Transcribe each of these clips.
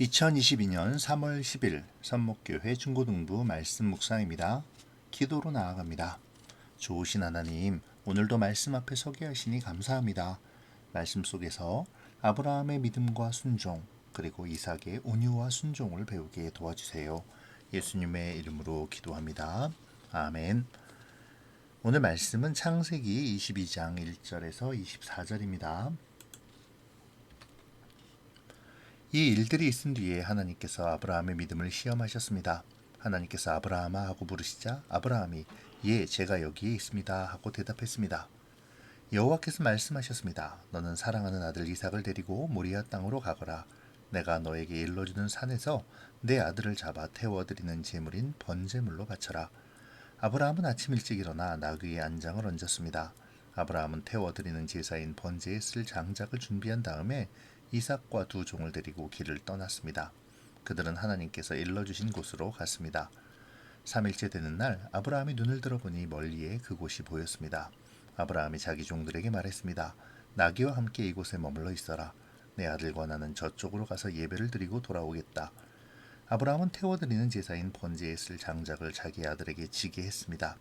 2022년 3월 10일 선목교회 중고등부 말씀 묵상입니다. 기도로 나아갑니다. 좋으신 하나님, 오늘도 말씀 앞에 서게 하시니 감사합니다. 말씀 속에서 아브라함의 믿음과 순종, 그리고 이삭의 온유와 순종을 배우게 도와주세요. 예수님의 이름으로 기도합니다. 아멘. 오늘 말씀은 창세기 22장 1절에서 24절입니다. 이 일들이 있은 뒤에 하나님께서 아브라함의 믿음을 시험하셨습니다. 하나님께서 아브라함아 하고 부르시자 아브라함이 예, 제가 여기에 있습니다 하고 대답했습니다. 여호와께서 말씀하셨습니다. 너는 사랑하는 아들 이삭을 데리고 모리아 땅으로 가거라. 내가 너에게 일러주는 산에서 내 아들을 잡아 태워드리는 제물인 번제물로 바쳐라. 아브라함은 아침 일찍 일어나 나귀의 안장을 얹었습니다. 아브라함은 태워드리는 제사인 번제에 쓸 장작을 준비한 다음에 이삭과 두 종을 데리고 길을 떠났습니다. 그들은 하나님께서 일러주신 곳으로 갔습니다. 3일째 되는 날 아브라함이 눈을 들어보니 멀리에 그곳이 보였습니다. 아브라함이 자기 종들에게 말했습니다. 나귀와 함께 이곳에 머물러 있어라. 내 아들과 나는 저쪽으로 가서 예배를 드리고 돌아오겠다. 아브라함은 태워드리는 제사인 번제에 쓸 장작을 자기 아들에게 지게 했습니다.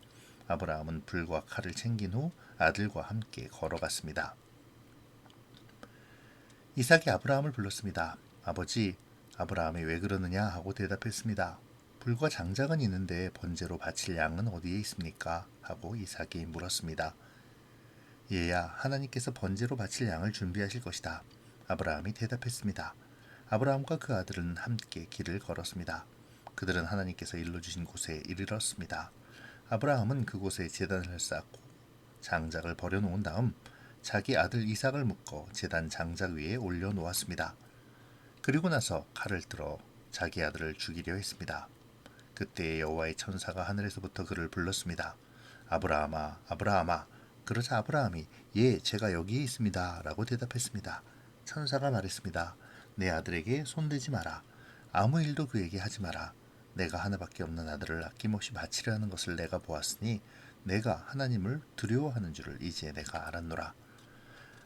아브라함은 불과 칼을 챙긴 후 아들과 함께 걸어갔습니다. 이삭이 아브라함을 불렀습니다. 아버지, 아브라함이 왜 그러느냐 하고 대답했습니다. 불과 장작은 있는데 번제로 바칠 양은 어디에 있습니까? 하고 이삭이 물었습니다. 얘야, 하나님께서 번제로 바칠 양을 준비하실 것이다. 아브라함이 대답했습니다. 아브라함과 그 아들은 함께 길을 걸었습니다. 그들은 하나님께서 일러주신 곳에 이르렀습니다. 아브라함은 그곳에 제단을 쌓고 장작을 버려놓은 다음 자기 아들 이삭을 묶어 제단 장작 위에 올려놓았습니다. 그리고 나서 칼을 들어 자기 아들을 죽이려 했습니다. 그때 여호와의 천사가 하늘에서부터 그를 불렀습니다. 아브라함아, 아브라함아. 그러자 아브라함이 예, 제가 여기에 있습니다 라고 대답했습니다. 천사가 말했습니다. 내 아들에게 손대지 마라. 아무 일도 그에게 하지 마라. 내가 하나밖에 없는 아들을 아낌없이 바치려 하는 것을 내가 보았으니 내가 하나님을 두려워하는 줄을 이제 내가 알았노라.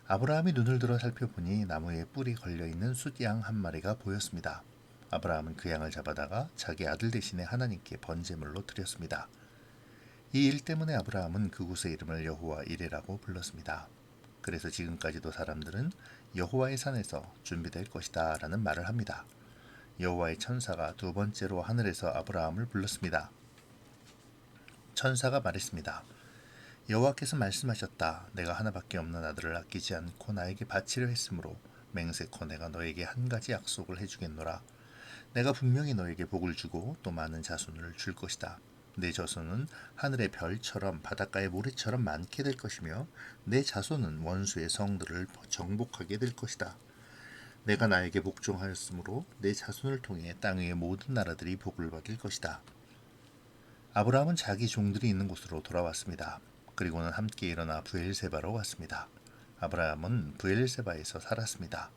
아브라함이 눈을 들어 살펴보니 나무에 뿔이 걸려있는 숫양 한 마리가 보였습니다. 아브라함은 그 양을 잡아다가 자기 아들 대신에 하나님께 번제물로 드렸습니다. 이 일 때문에 아브라함은 그곳의 이름을 여호와 이레라고 불렀습니다. 그래서 지금까지도 사람들은 여호와의 산에서 준비될 것이다 라는 말을 합니다. 여호와의 천사가 두 번째로 하늘에서 아브라함을 불렀습니다. 천사가 말했습니다. 여호와께서 말씀하셨다. 내가 하나밖에 없는 아들을 아끼지 않고 나에게 바치려 했으므로 맹세코 내가 너에게 한 가지 약속을 해주겠노라. 내가 분명히 너에게 복을 주고 또 많은 자손을 줄 것이다. 내 자손은 하늘의 별처럼 바닷가의 모래처럼 많게 될 것이며 내 자손은 원수의 성들을 정복하게 될 것이다. 내가 나에게 복종하였으므로 내 자손을 통해 땅 위의 모든 나라들이 복을 받을 것이다. 아브라함은 자기 종들이 있는 곳으로 돌아왔습니다. 그리고는 함께 일어나 브엘세바로 왔습니다. 아브라함은 브엘세바에서 살았습니다.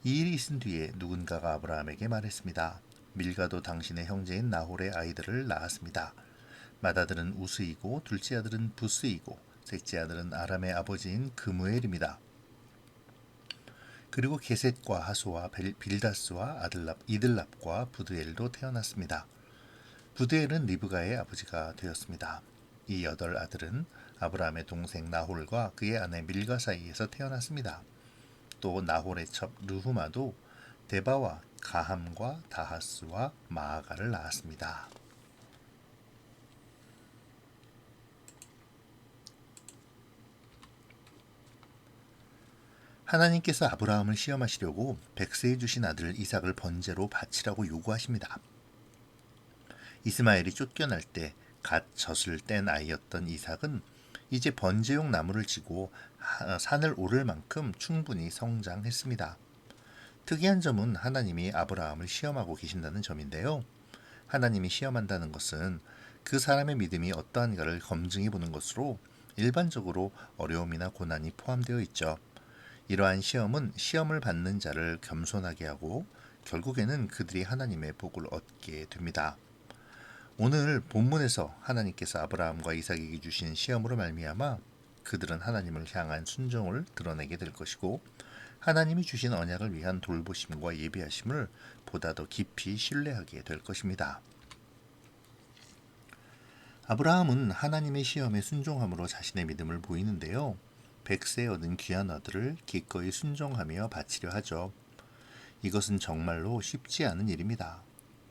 이 일이 있은 뒤에 누군가가 아브라함에게 말했습니다. 밀가도 당신의 형제인 나홀의 아이들을 낳았습니다. 맏아들은 우스이고 둘째 아들은 부스이고 셋째 아들은 아람의 아버지인 그무엘입니다. 그리고 게셋과 하소와 빌다스와 이들랍과 부드엘도 태어났습니다. 부드엘은 리브가의 아버지가 되었습니다. 이 8아들은 아브라함의 동생 나홀과 그의 아내 밀가 사이에서 태어났습니다. 또 나홀의 첩 르후마도 데바와 가함과 다하스와 마아가를 낳았습니다. 하나님께서 아브라함을 시험하시려고 백세해 주신 아들 이삭을 번제로 바치라고 요구하십니다. 이스마엘이 쫓겨날 때 갓 젖을 뗀 아이였던 이삭은 이제 번제용 나무를 지고 산을 오를 만큼 충분히 성장했습니다. 특이한 점은 하나님이 아브라함을 시험하고 계신다는 점인데요. 하나님이 시험한다는 것은 그 사람의 믿음이 어떠한가를 검증해 보는 것으로 일반적으로 어려움이나 고난이 포함되어 있죠. 이러한 시험은 시험을 받는 자를 겸손하게 하고 결국에는 그들이 하나님의 복을 얻게 됩니다. 오늘 본문에서 하나님께서 아브라함과 이삭에게 주신 시험으로 말미암아 그들은 하나님을 향한 순종을 드러내게 될 것이고 하나님이 주신 언약을 위한 돌보심과 예비하심을 보다 더 깊이 신뢰하게 될 것입니다. 아브라함은 하나님의 시험에 순종함으로 자신의 믿음을 보이는데요. 100세에 얻은 귀한 아들을 기꺼이 순종하며 바치려 하죠. 이것은 정말로 쉽지 않은 일입니다.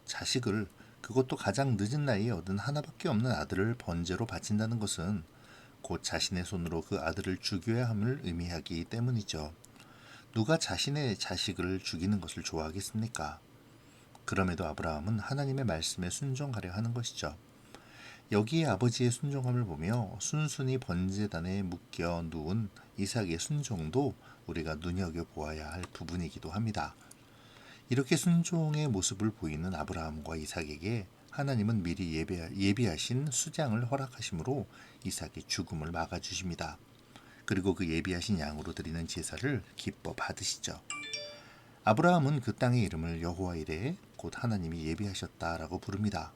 자식을, 그것도 가장 늦은 나이에 얻은 하나밖에 없는 아들을 번제로 바친다는 것은 곧 자신의 손으로 그 아들을 죽여야 함을 의미하기 때문이죠. 누가 자신의 자식을 죽이는 것을 좋아하겠습니까? 그럼에도 아브라함은 하나님의 말씀에 순종하려 하는 것이죠. 여기에 아버지의 순종함을 보며 순순히 번제단에 묶여 누운 이삭의 순종도 우리가 눈여겨보아야 할 부분이기도 합니다. 이렇게 순종의 모습을 보이는 아브라함과 이삭에게 하나님은 미리 예비하신 수장을 허락하심으로 이삭의 죽음을 막아주십니다. 그리고 그 예비하신 양으로 드리는 제사를 기뻐 받으시죠. 아브라함은 그 땅의 이름을 여호와 이레 곧 하나님이 예비하셨다라고 부릅니다.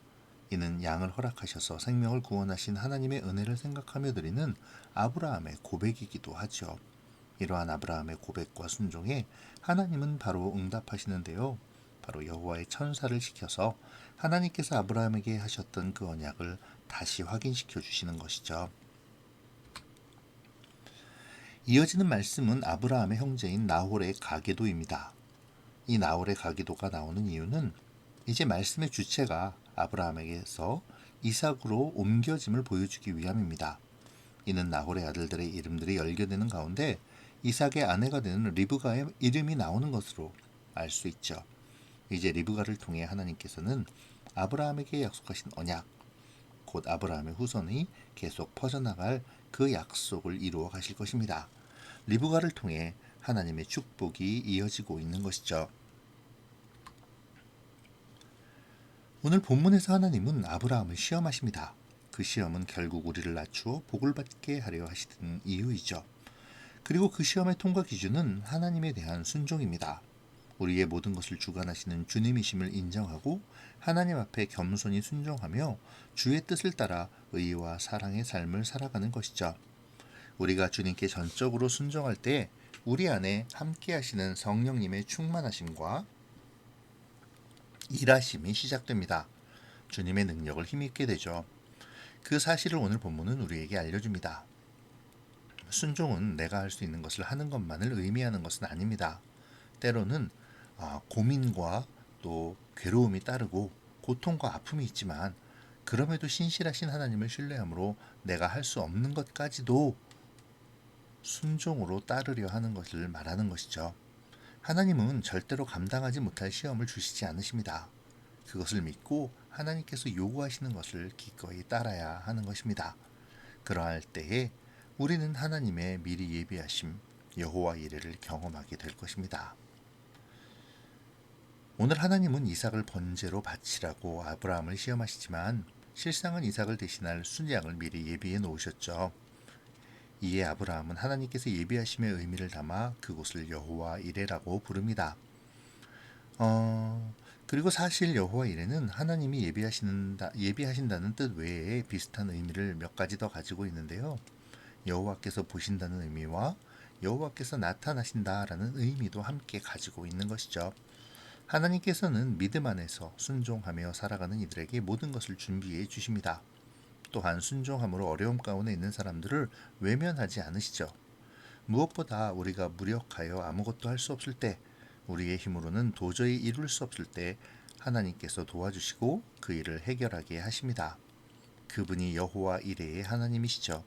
이는 양을 허락하셔서 생명을 구원하신 하나님의 은혜를 생각하며 드리는 아브라함의 고백이기도 하죠. 이러한 아브라함의 고백과 순종에 하나님은 바로 응답하시는데요. 바로 여호와의 천사를 시켜서 하나님께서 아브라함에게 하셨던 그 언약을 다시 확인시켜 주시는 것이죠. 이어지는 말씀은 아브라함의 형제인 나홀의 가계도입니다. 이 나홀의 가계도가 나오는 이유는 이제 말씀의 주체가 아브라함에게서 이삭으로 옮겨짐을 보여주기 위함입니다. 이는 나홀의 아들들의 이름들이 열겨되는 가운데 이삭의 아내가 되는 리브가의 이름이 나오는 것으로 알 수 있죠. 이제 리브가를 통해 하나님께서는 아브라함에게 약속하신 언약, 곧 아브라함의 후손이 계속 퍼져나갈 그 약속을 이루어 가실 것입니다. 리브가를 통해 하나님의 축복이 이어지고 있는 것이죠. 오늘 본문에서 하나님은 아브라함을 시험하십니다. 그 시험은 결국 우리를 낮추어 복을 받게 하려 하시는 이유이죠. 그리고 그 시험의 통과 기준은 하나님에 대한 순종입니다. 우리의 모든 것을 주관하시는 주님이심을 인정하고 하나님 앞에 겸손히 순종하며 주의 뜻을 따라 의와 사랑의 삶을 살아가는 것이죠. 우리가 주님께 전적으로 순종할 때 우리 안에 함께 하시는 성령님의 충만하심과 일하심이 시작됩니다. 주님의 능력을 힘입게 되죠. 그 사실을 오늘 본문은 우리에게 알려줍니다. 순종은 내가 할 수 있는 것을 하는 것만을 의미하는 것은 아닙니다. 때로는 고민과 또 괴로움이 따르고 고통과 아픔이 있지만 그럼에도 신실하신 하나님을 신뢰함으로 내가 할 수 없는 것까지도 순종으로 따르려 하는 것을 말하는 것이죠. 하나님은 절대로 감당하지 못할 시험을 주시지 않으십니다. 그것을 믿고 하나님께서 요구하시는 것을 기꺼이 따라야 하는 것입니다. 그러할 때에 우리는 하나님의 미리 예비하심 여호와 이레를 경험하게 될 것입니다. 오늘 하나님은 이삭을 번제로 바치라고 아브라함을 시험하시지만 실상은 이삭을 대신할 순양을 미리 예비해 놓으셨죠. 이에 아브라함은 하나님께서 예비하심의 의미를 담아 그곳을 여호와 이레라고 부릅니다. 그리고 사실 여호와 이레는 하나님이 예비하신다는 뜻 외에 비슷한 의미를 몇 가지 더 가지고 있는데요. 여호와께서 보신다는 의미와 여호와께서 나타나신다라는 의미도 함께 가지고 있는 것이죠. 하나님께서는 믿음 안에서 순종하며 살아가는 이들에게 모든 것을 준비해 주십니다. 또한 순종함으로 어려움 가운데 있는 사람들을 외면하지 않으시죠. 무엇보다 우리가 무력하여 아무것도 할 수 없을 때, 우리의 힘으로는 도저히 이룰 수 없을 때 하나님께서 도와주시고 그 일을 해결하게 하십니다. 그분이 여호와 이레의 하나님이시죠.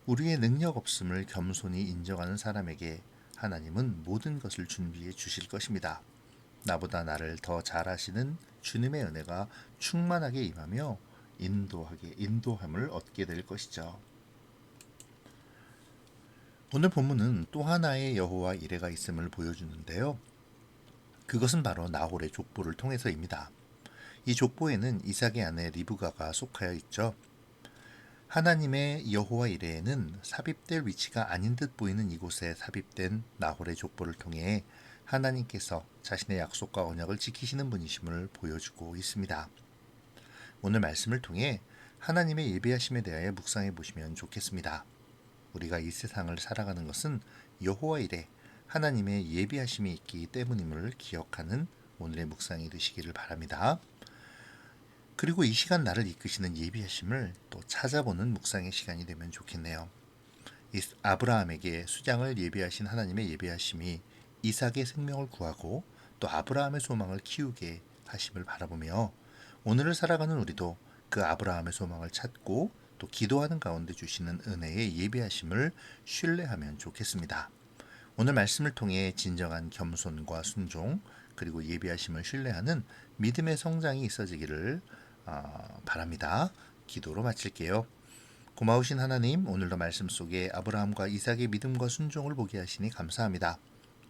우리의 능력 없음을 겸손히 인정하는 사람에게 하나님은 모든 것을 준비해 주실 것입니다. 나보다 나를 더 잘하시는 주님의 은혜가 충만하게 임하며 인도함을 얻게 될 것이죠. 오늘 본문은 또 하나의 여호와 이레가 있음을 보여주는데요. 그것은 바로 나홀의 족보를 통해서입니다. 이 족보에는 이삭의 아내 리브가가 속하여 있죠. 하나님의 여호와 이레에는 삽입될 위치가 아닌 듯 보이는 이곳에 삽입된 나홀의 족보를 통해 하나님께서 자신의 약속과 언약을 지키시는 분이심을 보여주고 있습니다. 오늘 말씀을 통해 하나님의 예비하심에 대하여 묵상해 보시면 좋겠습니다. 우리가 이 세상을 살아가는 것은 여호와 이레, 하나님의 예비하심이 있기 때문임을 기억하는 오늘의 묵상이 되시기를 바랍니다. 그리고 이 시간 나를 이끄시는 예비하심을 또 찾아보는 묵상의 시간이 되면 좋겠네요. 아브라함에게 수장을 예비하신 하나님의 예비하심이 이삭의 생명을 구하고 또 아브라함의 소망을 키우게 하심을 바라보며 오늘을 살아가는 우리도 그 아브라함의 소망을 찾고 또 기도하는 가운데 주시는 은혜의 예비하심을 신뢰하면 좋겠습니다. 오늘 말씀을 통해 진정한 겸손과 순종 그리고 예비하심을 신뢰하는 믿음의 성장이 있어지기를 바랍니다. 기도로 마칠게요. 고마우신 하나님, 오늘도 말씀 속에 아브라함과 이삭의 믿음과 순종을 보게 하시니 감사합니다.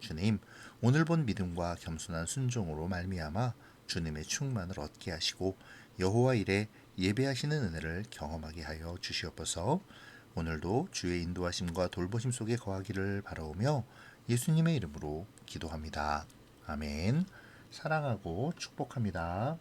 주님, 오늘 본 믿음과 겸손한 순종으로 말미암아 주님의 충만을 얻게 하시고 여호와 일에 예배하시는 은혜를 경험하게 하여 주시옵소서. 오늘도 주의 인도하심과 돌보심 속에 거하기를 바라오며 예수님의 이름으로 기도합니다. 아멘. 사랑하고 축복합니다.